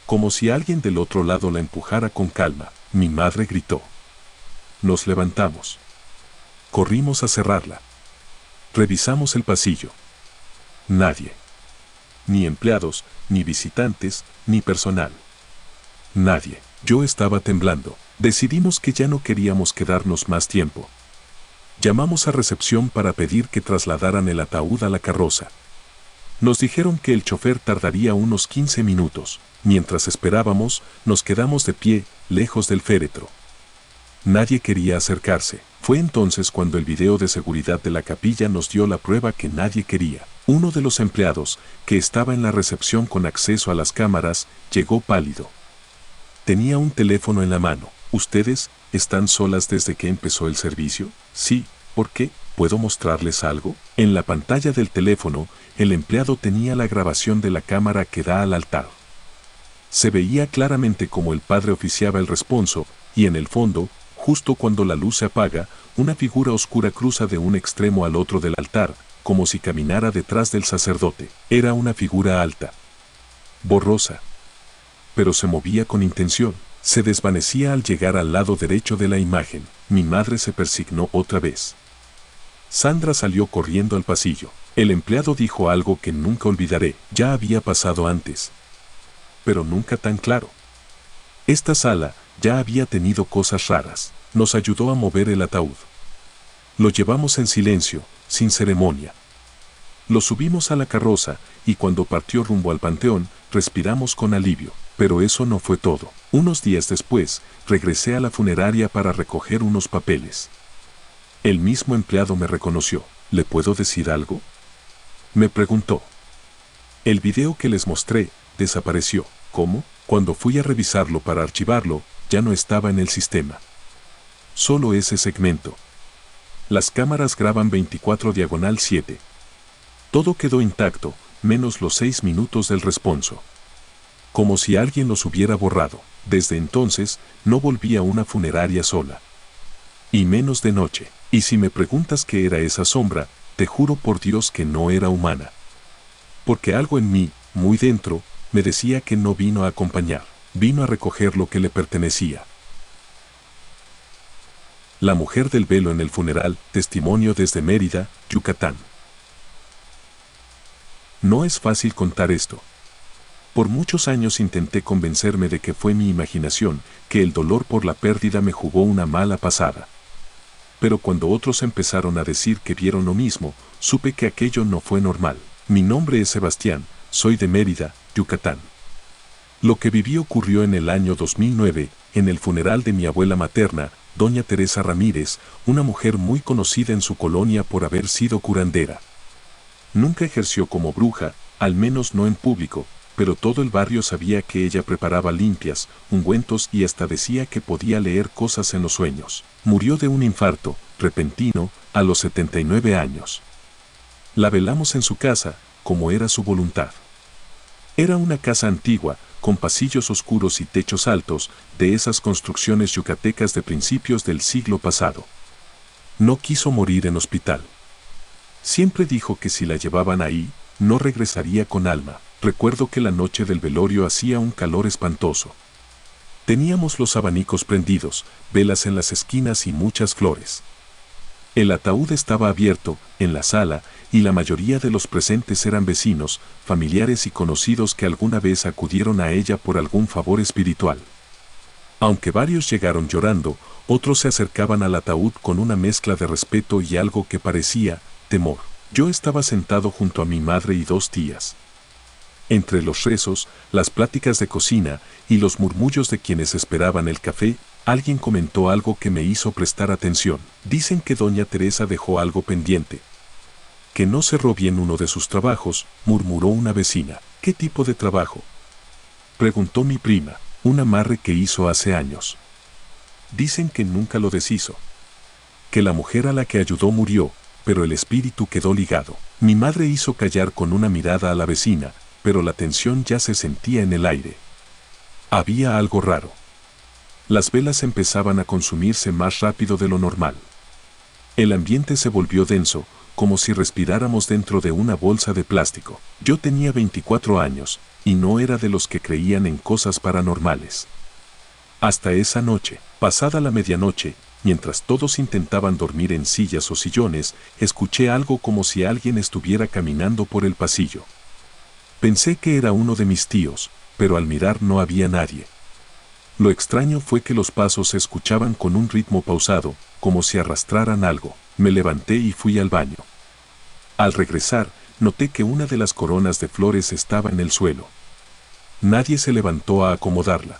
Como si alguien del otro lado la empujara con calma. Mi madre gritó. Nos levantamos. Corrimos a cerrarla. Revisamos el pasillo. Nadie. Ni empleados, ni visitantes, ni personal. Nadie. Yo estaba temblando. Decidimos que ya no queríamos quedarnos más tiempo. Llamamos a recepción para pedir que trasladaran el ataúd a la carroza. Nos dijeron que el chofer tardaría unos 15 minutos. Mientras esperábamos, nos quedamos de pie, lejos del féretro. Nadie quería acercarse. Fue entonces cuando el video de seguridad de la capilla nos dio la prueba que nadie quería. Uno de los empleados, que estaba en la recepción con acceso a las cámaras, llegó pálido. Tenía un teléfono en la mano. ¿Ustedes están solas desde que empezó el servicio? Sí. ¿Por qué? ¿Puedo mostrarles algo? En la pantalla del teléfono, el empleado tenía la grabación de la cámara que da al altar. Se veía claramente cómo el padre oficiaba el responso, y en el fondo, justo cuando la luz se apaga, una figura oscura cruza de un extremo al otro del altar, como si caminara detrás del sacerdote. Era una figura alta, borrosa, pero se movía con intención. Se desvanecía al llegar al lado derecho de la imagen. Mi madre se persignó otra vez. Sandra salió corriendo al pasillo. El empleado dijo algo que nunca olvidaré. Ya había pasado antes, pero nunca tan claro. Esta sala ya había tenido cosas raras. Nos ayudó a mover el ataúd. Lo llevamos en silencio, sin ceremonia. Lo subimos a la carroza, y cuando partió rumbo al panteón, respiramos con alivio. Pero eso no fue todo. Unos días después, regresé a la funeraria para recoger unos papeles. El mismo empleado me reconoció. ¿Le puedo decir algo?, me preguntó. El video que les mostré desapareció. ¿Cómo? Cuando fui a revisarlo para archivarlo, ya no estaba en el sistema. Solo ese segmento. Las cámaras graban 24/7. Todo quedó intacto, menos los 6 minutos del responso. Como si alguien los hubiera borrado. Desde entonces, no volví a una funeraria sola. Y menos de noche. Y si me preguntas qué era esa sombra, te juro por Dios que no era humana. Porque algo en mí, muy dentro, me decía que no vino a acompañar, vino a recoger lo que le pertenecía. La mujer del velo en el funeral, testimonio desde Mérida, Yucatán. No es fácil contar esto. Por muchos años intenté convencerme de que fue mi imaginación, que el dolor por la pérdida me jugó una mala pasada. Pero cuando otros empezaron a decir que vieron lo mismo, supe que aquello no fue normal. Mi nombre es Sebastián, soy de Mérida, Yucatán. Lo que viví ocurrió en el año 2009, en el funeral de mi abuela materna, doña Teresa Ramírez, una mujer muy conocida en su colonia por haber sido curandera. Nunca ejerció como bruja, al menos no en público, pero todo el barrio sabía que ella preparaba limpias, ungüentos y hasta decía que podía leer cosas en los sueños. Murió de un infarto repentino a los 79 años. La velamos en su casa, como era su voluntad. Era una casa antigua, con pasillos oscuros y techos altos, de esas construcciones yucatecas de principios del siglo pasado. No quiso morir en hospital. Siempre dijo que si la llevaban ahí, no regresaría con alma. Recuerdo que la noche del velorio hacía un calor espantoso. Teníamos los abanicos prendidos, velas en las esquinas y muchas flores. El ataúd estaba abierto, en la sala, y la mayoría de los presentes eran vecinos, familiares y conocidos que alguna vez acudieron a ella por algún favor espiritual. Aunque varios llegaron llorando, otros se acercaban al ataúd con una mezcla de respeto y algo que parecía temor. Yo estaba sentado junto a mi madre y dos tías. Entre los rezos, las pláticas de cocina y los murmullos de quienes esperaban el café, alguien comentó algo que me hizo prestar atención. Dicen que doña Teresa dejó algo pendiente. Que no cerró bien uno de sus trabajos, murmuró una vecina. ¿Qué tipo de trabajo?, preguntó mi prima. Un amarre que hizo hace años. Dicen que nunca lo deshizo. Que la mujer a la que ayudó murió, pero el espíritu quedó ligado. Mi madre hizo callar con una mirada a la vecina, pero la tensión ya se sentía en el aire. Había algo raro. Las velas empezaban a consumirse más rápido de lo normal. El ambiente se volvió denso, como si respiráramos dentro de una bolsa de plástico. Yo tenía 24 años, y no era de los que creían en cosas paranormales. Hasta esa noche, pasada la medianoche, mientras todos intentaban dormir en sillas o sillones, escuché algo como si alguien estuviera caminando por el pasillo. Pensé que era uno de mis tíos, pero al mirar no había nadie. Lo extraño fue que los pasos se escuchaban con un ritmo pausado, como si arrastraran algo. Me levanté y fui al baño. Al regresar, noté que una de las coronas de flores estaba en el suelo. Nadie se levantó a acomodarla.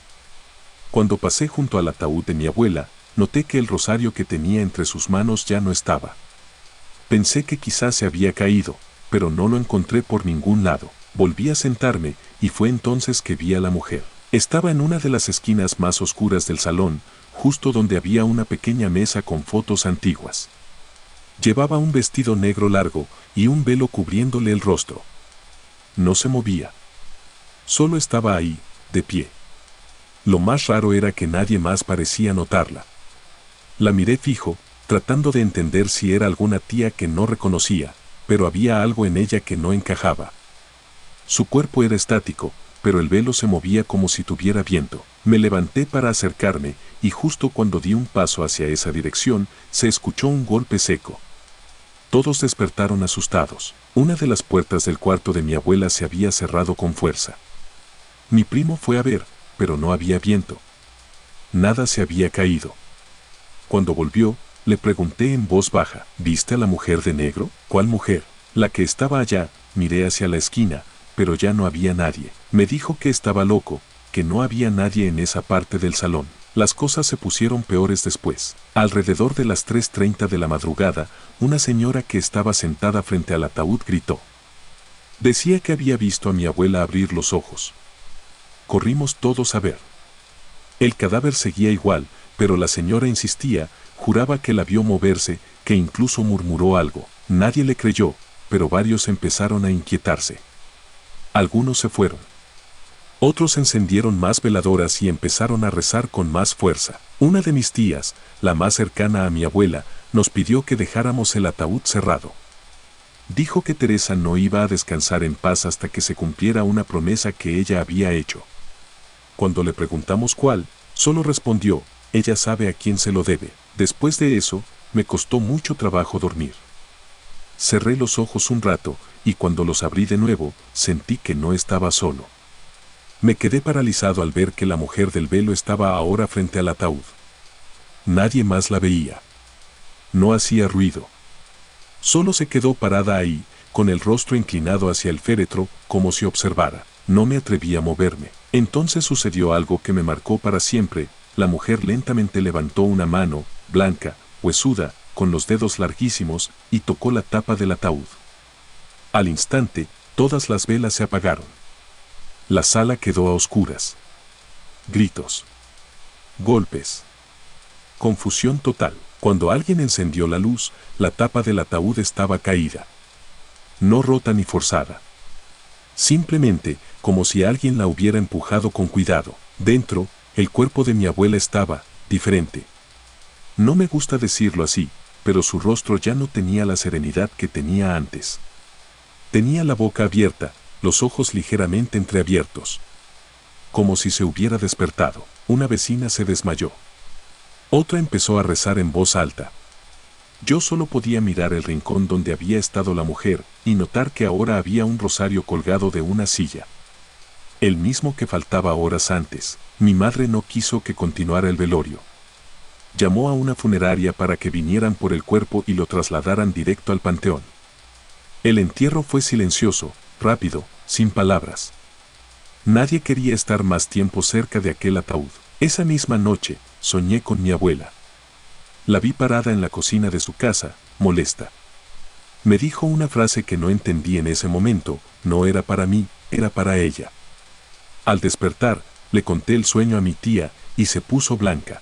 Cuando pasé junto al ataúd de mi abuela, noté que el rosario que tenía entre sus manos ya no estaba. Pensé que quizás se había caído, pero no lo encontré por ningún lado. Volví a sentarme, y fue entonces que vi a la mujer. Estaba en una de las esquinas más oscuras del salón, justo donde había una pequeña mesa con fotos antiguas. Llevaba un vestido negro largo y un velo cubriéndole el rostro. No se movía. Solo estaba ahí, de pie. Lo más raro era que nadie más parecía notarla. La miré fijo, tratando de entender si era alguna tía que no reconocía, pero había algo en ella que no encajaba. Su cuerpo era estático, pero el velo se movía como si tuviera viento. Me levanté para acercarme, y justo cuando di un paso hacia esa dirección, se escuchó un golpe seco. Todos despertaron asustados. Una de las puertas del cuarto de mi abuela se había cerrado con fuerza. Mi primo fue a ver, pero no había viento. Nada se había caído. Cuando volvió, le pregunté en voz baja, ¿viste a la mujer de negro? ¿Cuál mujer? La que estaba allá. Miré hacia la esquina, pero ya no había nadie. Me dijo que estaba loco, que no había nadie en esa parte del salón. Las cosas se pusieron peores después. Alrededor de las 3:30 de la madrugada, una señora que estaba sentada frente al ataúd gritó. Decía que había visto a mi abuela abrir los ojos. Corrimos todos a ver. El cadáver seguía igual, pero la señora insistía, juraba que la vio moverse, que incluso murmuró algo. Nadie le creyó, pero varios empezaron a inquietarse. Algunos se fueron. Otros encendieron más veladoras y empezaron a rezar con más fuerza. Una de mis tías, la más cercana a mi abuela, nos pidió que dejáramos el ataúd cerrado. Dijo que Teresa no iba a descansar en paz hasta que se cumpliera una promesa que ella había hecho. Cuando le preguntamos cuál, solo respondió, ella sabe a quién se lo debe. Después de eso, me costó mucho trabajo dormir. Cerré los ojos un rato, y cuando los abrí de nuevo, sentí que no estaba solo. Me quedé paralizado al ver que la mujer del velo estaba ahora frente al ataúd. Nadie más la veía. No hacía ruido. Solo se quedó parada ahí, con el rostro inclinado hacia el féretro, como si observara. No me atreví a moverme. Entonces sucedió algo que me marcó para siempre. La mujer lentamente levantó una mano, blanca, huesuda, con los dedos larguísimos, y tocó la tapa del ataúd. Al instante, todas las velas se apagaron. La sala quedó a oscuras. Gritos. Golpes. Confusión total. Cuando alguien encendió la luz, la tapa del ataúd estaba caída. No rota ni forzada. Simplemente, como si alguien la hubiera empujado con cuidado. Dentro, el cuerpo de mi abuela estaba diferente. No me gusta decirlo así, pero su rostro ya no tenía la serenidad que tenía antes. Tenía la boca abierta, los ojos ligeramente entreabiertos. Como si se hubiera despertado. Una vecina se desmayó. Otra empezó a rezar en voz alta. Yo solo podía mirar el rincón donde había estado la mujer, y notar que ahora había un rosario colgado de una silla. el mismo que faltaba horas antes. Mi madre no quiso que continuara el velorio. Llamó a una funeraria para que vinieran por el cuerpo y lo trasladaran directo al panteón. El entierro fue silencioso, rápido, sin palabras. Nadie quería estar más tiempo cerca de aquel ataúd. Esa misma noche, soñé con mi abuela. La vi parada en la cocina de su casa, molesta. Me dijo una frase que no entendí en ese momento, no era para mí, era para ella. Al despertar, le conté el sueño a mi tía, y se puso blanca.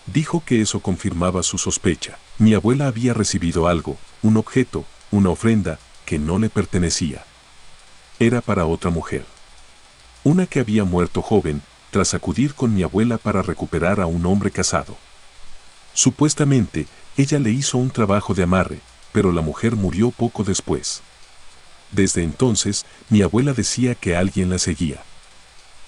Dijo que eso confirmaba su sospecha. Mi abuela había recibido algo, un objeto, una ofrenda, que no le pertenecía. Era para otra mujer. Una que había muerto joven, tras acudir con mi abuela para recuperar a un hombre casado. Supuestamente, ella le hizo un trabajo de amarre, pero la mujer murió poco después. Desde entonces, mi abuela decía que alguien la seguía.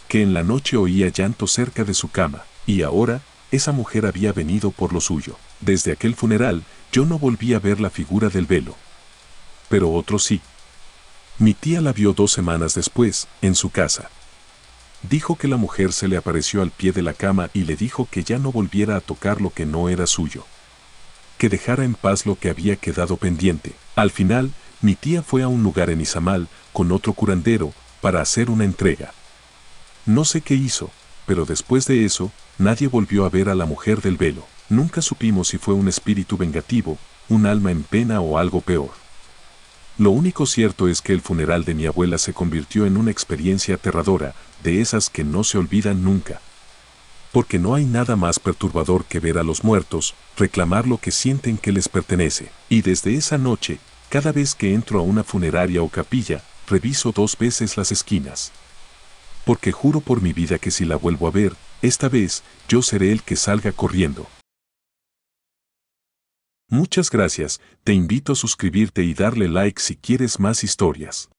Que en la noche oía llanto cerca de su cama, y ahora, esa mujer había venido por lo suyo. Desde aquel funeral, yo no volví a ver la figura del velo. Pero otro sí. Mi tía la vio 2 semanas después, en su casa. Dijo que la mujer se le apareció al pie de la cama y le dijo que ya no volviera a tocar lo que no era suyo. Que dejara en paz lo que había quedado pendiente. Al final, mi tía fue a un lugar en Izamal, con otro curandero, para hacer una entrega. No sé qué hizo, pero después de eso, nadie volvió a ver a la mujer del velo. Nunca supimos si fue un espíritu vengativo, un alma en pena o algo peor. Lo único cierto es que el funeral de mi abuela se convirtió en una experiencia aterradora, de esas que no se olvidan nunca. Porque no hay nada más perturbador que ver a los muertos reclamar lo que sienten que les pertenece. Y desde esa noche, cada vez que entro a una funeraria o capilla, reviso 2 veces las esquinas. Porque juro por mi vida que si la vuelvo a ver, esta vez, yo seré el que salga corriendo. Muchas gracias, te invito a suscribirte y darle like si quieres más historias.